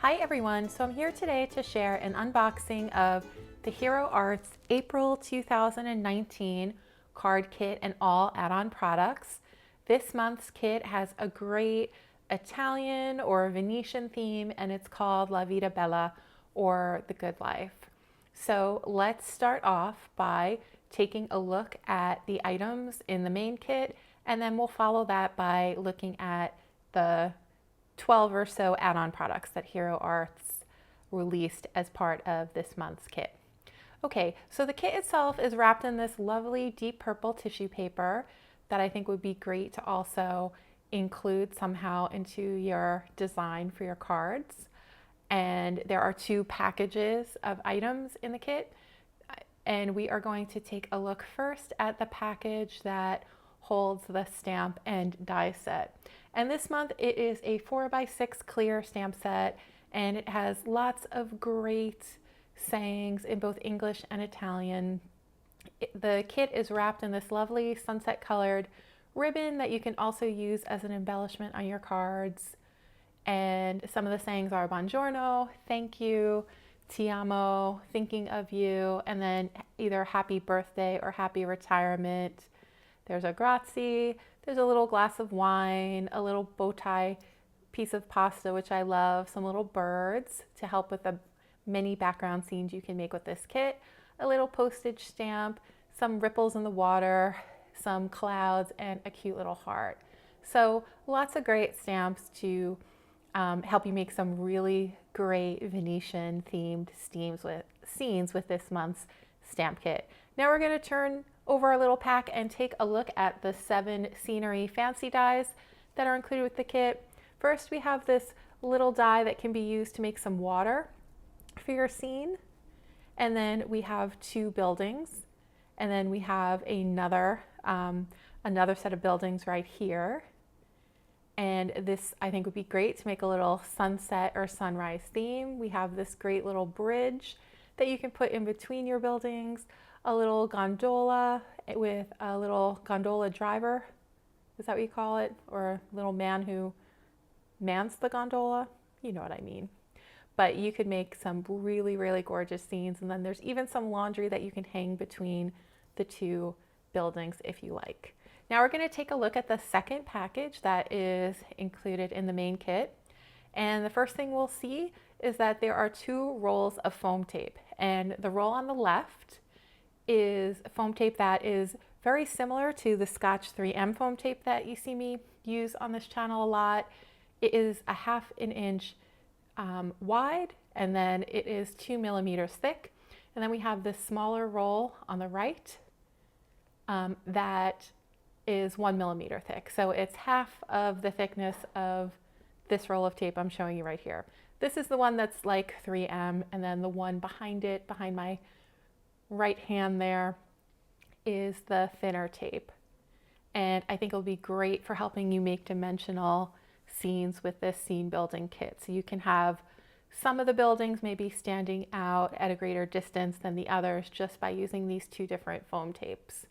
Hi everyone, so I'm here today to share an unboxing of the Hero Arts April 2019 card kit and all add-on products. This month's kit has a great Italian or Venetian theme, and it's called La Vita Bella, or The Good Life. So let's start off by taking a look at the items in the main kit, and then we'll follow that by looking at the 12 or so add-on products that Hero Arts released as part of this month's kit. Okay, so the kit itself is wrapped in this lovely deep purple tissue paper that I think would be great to also include somehow into your design for your cards. And there are two packages of items in the kit, and we are going to take a look first at the package that holds the stamp and die set. And this month it is a 4x6 clear stamp set, and it has lots of great sayings in both English and Italian. The kit is wrapped in this lovely sunset colored ribbon that you can also use as an embellishment on your cards. And some of the sayings are buongiorno, thank you, ti amo, thinking of you, and then either happy birthday or happy retirement. There's a grazie, there's a little glass of wine, a little bow tie piece of pasta, which I love, some little birds to help with the many background scenes you can make with this kit, a little postage stamp, some ripples in the water, some clouds, and a cute little heart. So lots of great stamps to help you make some really great Venetian themed scenes with this month's stamp kit. Now we're going to turn over our little pack and take a look at the 7 scenery fancy dies that are included with the kit. First, we have this little die that can be used to make some water for your scene. And then we have 2 buildings. And then we have another set of buildings right here. And this, I think, would be great to make a little sunset or sunrise theme. We have this great little bridge that you can put in between your buildings, a little gondola with a little gondola driver. Is that what you call it? Or a little man who mans the gondola? You know what I mean. But you could make some really, really gorgeous scenes. And then there's even some laundry that you can hang between the 2 buildings if you like. Now we're going to take a look at the second package that is included in the main kit. And the first thing we'll see is that there are 2 rolls of foam tape. And the roll on the left is foam tape that is very similar to the Scotch 3M foam tape that you see me use on this channel a lot. It is a 1/2 inch wide, and then it is 2 millimeters thick. And then we have this smaller roll on the right that is 1 millimeter thick. So it's half of the thickness of this roll of tape I'm showing you right here. This is the one that's like 3M, and then the one behind it, behind my right hand there, is the thinner tape. And I think it'll be great for helping you make dimensional scenes with this scene building kit. So you can have some of the buildings maybe standing out at a greater distance than the others just by using these 2 different foam tapes.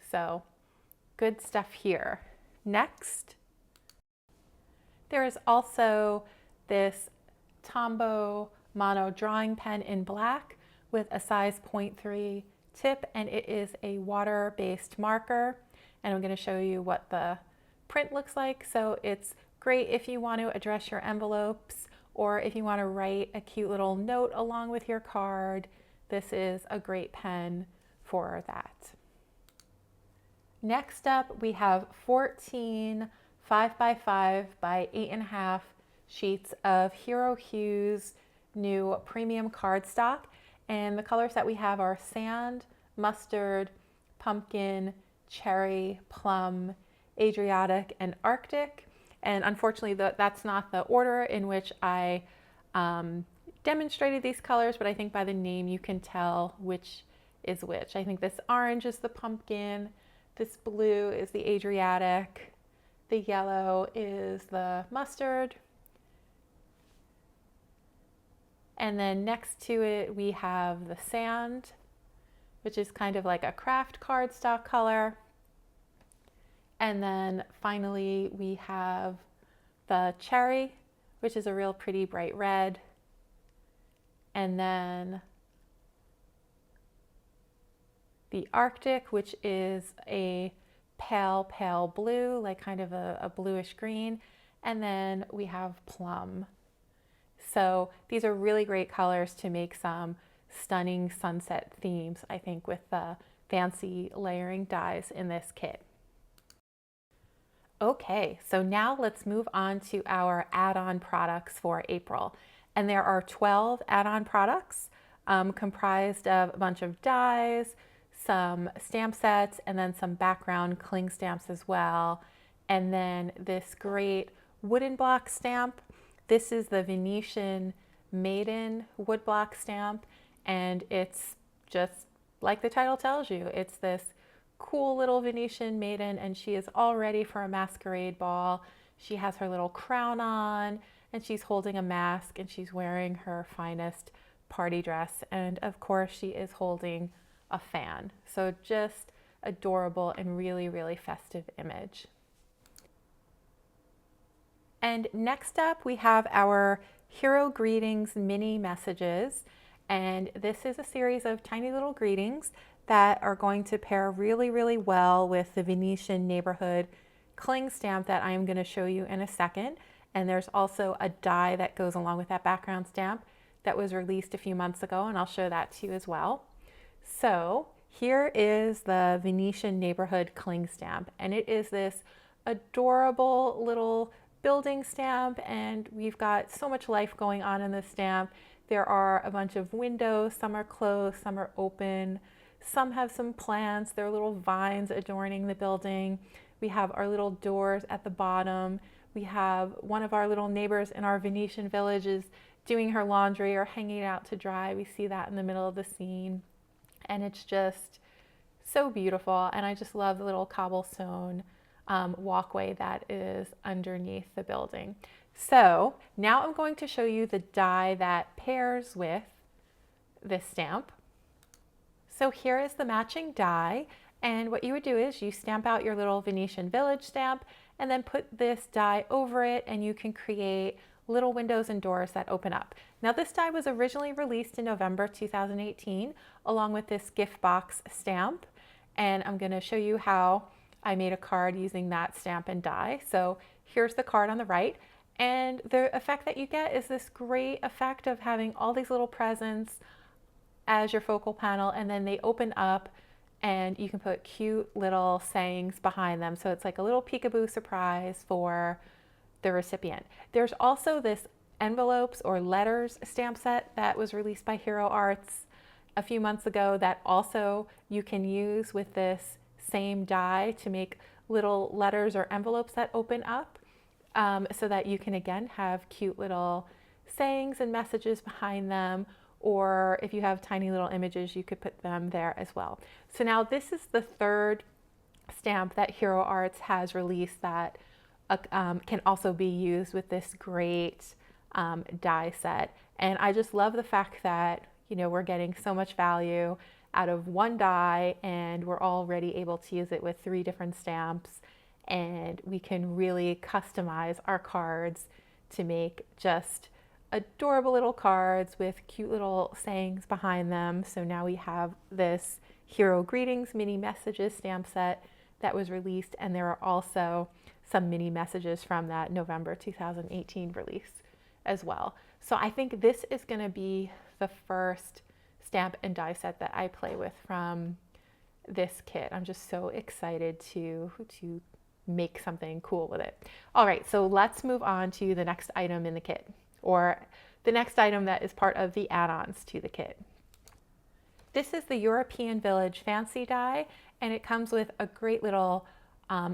So good stuff here. Next, there is also this Tombow Mono drawing pen in black with a size 0.3 tip, and it is a water-based marker. And I'm going to show you what the print looks like. So it's great if you want to address your envelopes, or if you want to write a cute little note along with your card. This is a great pen for that. Next up, we have 14 5x5 by 8.5 sheets of Hero Hue's new premium cardstock. And the colors that we have are sand, mustard, pumpkin, cherry, plum, Adriatic, and Arctic. And unfortunately, that's not the order in which I demonstrated these colors, but I think by the name you can tell which is which. I think this orange is the pumpkin, this blue is the Adriatic, the yellow is the mustard, and then next to it we have the sand, which is kind of like a craft cardstock color. And then finally we have the cherry, which is a real pretty bright red. And then the Arctic, which is a pale blue, like kind of a bluish green. And then we have plum. So these are really great colors to make some stunning sunset themes, I think, with the fancy layering dies in this kit. Okay, so now let's move on to our add-on products for April. And there are 12 add-on products comprised of a bunch of dies, some stamp sets, and then some background cling stamps as well. And then this great wooden block stamp. This is the Venetian Maiden wood block stamp, and it's just like the title tells you. It's this cool little Venetian maiden, and she is all ready for a masquerade ball. She has her little crown on, and she's holding a mask, and she's wearing her finest party dress, and of course she is holding a fan. So just adorable and really festive image. And next up we have our Hero Greetings mini messages, and this is a series of tiny little greetings that are going to pair really well with the Venetian neighborhood cling stamp that I am going to show you in a second. And there's also a die that goes along with that background stamp that was released a few months ago, and I'll show that to you as well. So here is the Venetian neighborhood cling stamp, and it is this adorable little building stamp, and we've got so much life going on in this stamp. There are a bunch of windows, some are closed, some are open. Some have some plants, there are little vines adorning the building. We have our little doors at the bottom. We have one of our little neighbors in our Venetian villages doing her laundry or hanging it out to dry. We see that in the middle of the scene. And it's just so beautiful. And I just love the little cobblestone walkway that is underneath the building. So now I'm going to show you the die that pairs with this stamp. So here is the matching die, and what you would do is you stamp out your little Venetian village stamp and then put this die over it, and you can create little windows and doors that open up. Now this die was originally released in November 2018 along with this gift box stamp, and I'm going to show you how I made a card using that stamp and die. So here's the card on the right, and the effect that you get is this great effect of having all these little presents as your focal panel, and then they open up and you can put cute little sayings behind them. So it's like a little peekaboo surprise for the recipient. There's also this envelopes or letters stamp set that was released by Hero Arts a few months ago that also you can use with this same die to make little letters or envelopes that open up, so that you can again have cute little sayings and messages behind them. Or if you have tiny little images, you could put them there as well. So now this is the third stamp that Hero Arts has released that can also be used with this great die set. And I just love the fact that, you know, we're getting so much value out of one die, and we're already able to use it with 3 different stamps, and we can really customize our cards to make just adorable little cards with cute little sayings behind them. So now we have this Hero Greetings mini messages stamp set that was released, and there are also some mini messages from that November 2018 release as well. So I think this is going to be the first stamp and die set that I play with from this kit. I'm just so excited to make something cool with it. All right, so let's move on to the next item in the kit, or the next item that is part of the add-ons to the kit. This is the European Village Fancy die, and it comes with a great little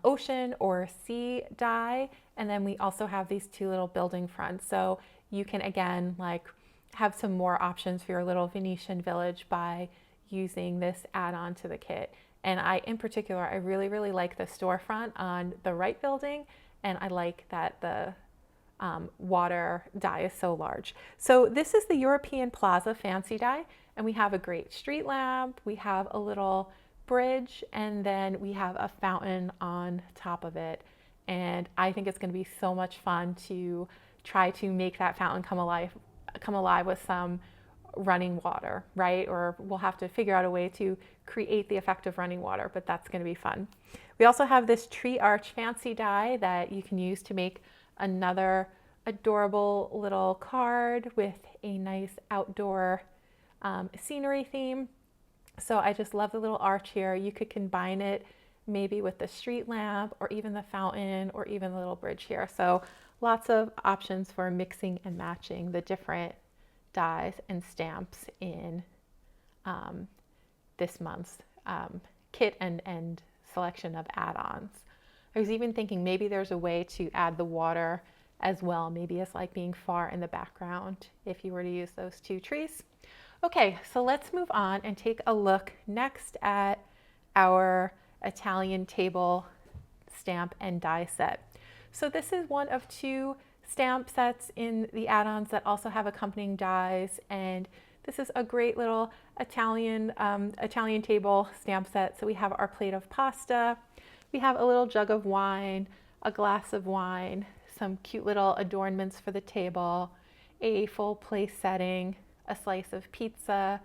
ocean or sea die, and then we also have these 2 little building fronts. So you can again like have some more options for your little Venetian village by using this add-on to the kit. And in particular, I really like the storefront on the right building, and I like that the water die is so large. So this is the European Plaza Fancy die, and we have a great street lamp, we have a little bridge, and then we have a fountain on top of it. And I think it's going to be so much fun to try to make that fountain come alive with some running water, right? Or we'll have to figure out a way to create the effect of running water, but that's going to be fun. We also have this tree arch fancy die that you can use to make another adorable little card with a nice outdoor scenery theme. So I just love the little arch here. You could combine it maybe with the street lamp or even the fountain or even the little bridge here. So lots of options for mixing and matching the different dies and stamps in this month's kit and selection of add-ons. I was even thinking maybe there's a way to add the water as well. Maybe it's like being far in the background if you were to use those two trees. Okay, so let's move on and take a look next at our Italian table stamp and die set. So this is one of two stamp sets in the add-ons that also have accompanying dies, and this is a great little Italian table stamp set. So we have our plate of pasta, we have a little jug of wine, a glass of wine, some cute little adornments for the table, a full place setting, a slice of pizza,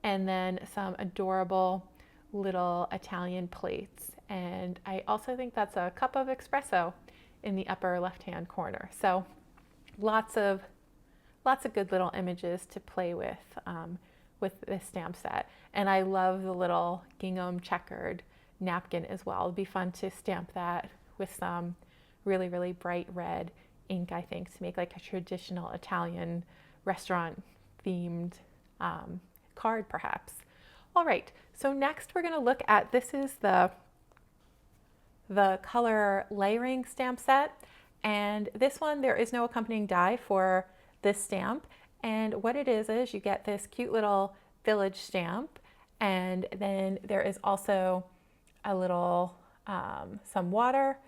and then some adorable little Italian plates. And I also think that's a cup of espresso in the upper left-hand corner. So lots of good little images to play with this stamp set. And I love the little gingham checkered napkin as well. It'd be fun to stamp that with some really, really bright red ink, I think, to make like a traditional Italian restaurant themed card perhaps. All right, so next we're going to look at, this is the color layering stamp set, and this one there is no accompanying die for this stamp, and what it is you get this cute little village stamp, and then there is also a little some water,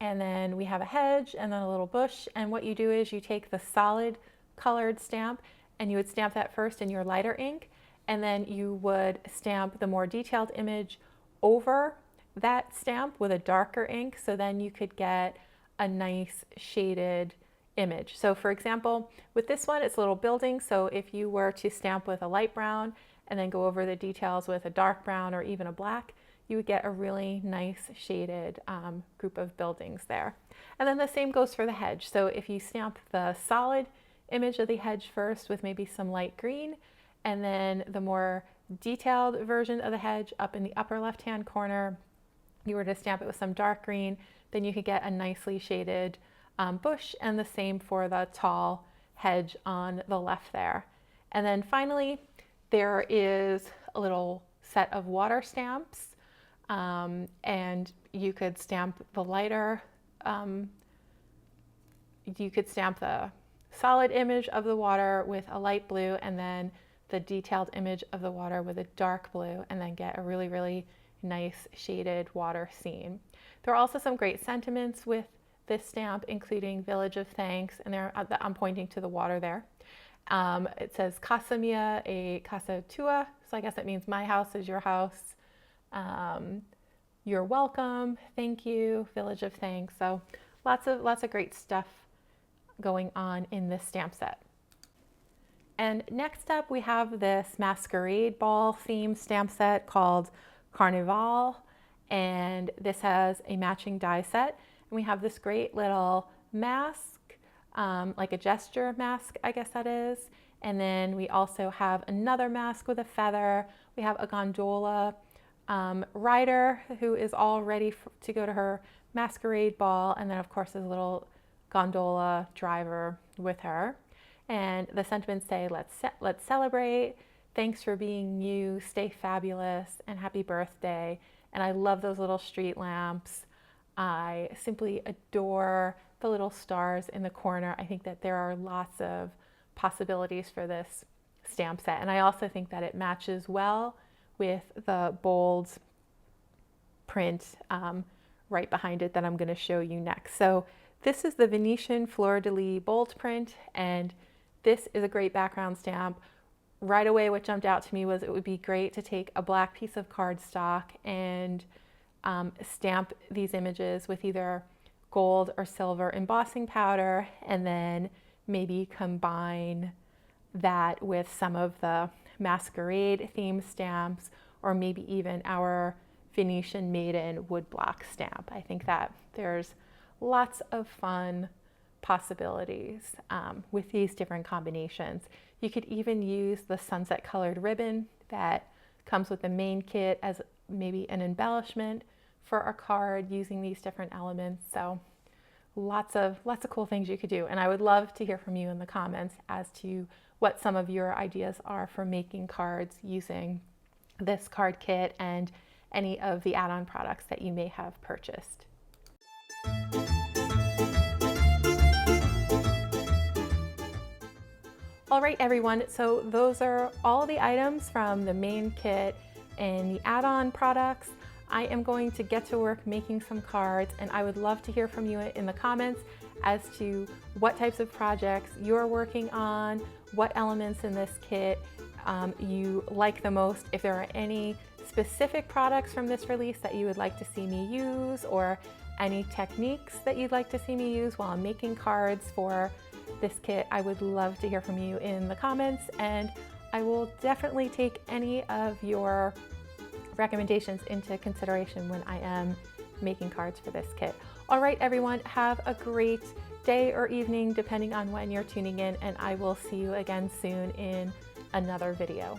and then we have a hedge and then a little bush. And what you do is you take the solid colored stamp and you would stamp that first in your lighter ink, and then you would stamp the more detailed image over that stamp with a darker ink, so then you could get a nice shaded image. So for example, with this one, it's a little building, so if you were to stamp with a light brown and then go over the details with a dark brown or even a black, you would get a really nice shaded group of buildings there. And then the same goes for the hedge. So if you stamp the solid image of the hedge first with maybe some light green, and then the more detailed version of the hedge up in the upper left-hand corner, you were to stamp it with some dark green, then you could get a nicely shaded bush, and the same for the tall hedge on the left there. And then finally, there is a little set of water stamps, and you could stamp the lighter, you could stamp the solid image of the water with a light blue, and then the detailed image of the water with a dark blue, and then get a really, really nice shaded water scene. There are also some great sentiments with this stamp, including Village of Thanks, and there I'm pointing to the water there. It says Casa Mia e Casa Tua, so I guess that means my house is your house. You're welcome, thank you, Village of Thanks. So lots of great stuff going on in this stamp set. And next up we have this Masquerade ball theme stamp set called Carnival, and this has a matching die set. And we have this great little mask, like a gesture mask, I guess that is. And then we also have another mask with a feather. We have a gondola rider who is all ready to go to her masquerade ball. And then of course there's a little gondola driver with her. And the sentiments say, let's celebrate. Thanks for being you, stay fabulous, and happy birthday. And I love those little street lamps. I simply adore the little stars in the corner. I think that there are lots of possibilities for this stamp set. And I also think that it matches well with the bold print right behind it that I'm going to show you next. So this is the Venetian fleur-de-lis bold print, and this is a great background stamp. Right away what jumped out to me was it would be great to take a black piece of cardstock and stamp these images with either gold or silver embossing powder, and then maybe combine that with some of the Masquerade theme stamps, or maybe even our Venetian maiden woodblock stamp. I think that there's lots of fun possibilities with these different combinations. You could even use the sunset colored ribbon that comes with the main kit as maybe an embellishment for a card using these different elements. So lots of cool things you could do. And I would love to hear from you in the comments as to what some of your ideas are for making cards using this card kit and any of the add-on products that you may have purchased. All right, everyone, so those are all the items from the main kit and the add-on products. I am going to get to work making some cards, and I would love to hear from you in the comments as to what types of projects you're working on, what elements in this kit you like the most, if there are any specific products from this release that you would like to see me use, or any techniques that you'd like to see me use while I'm making cards for this kit. I would love to hear from you in the comments, and I will definitely take any of your recommendations into consideration when I am making cards for this kit. All right, everyone, have a great day or evening, depending on when you're tuning in, and I will see you again soon in another video.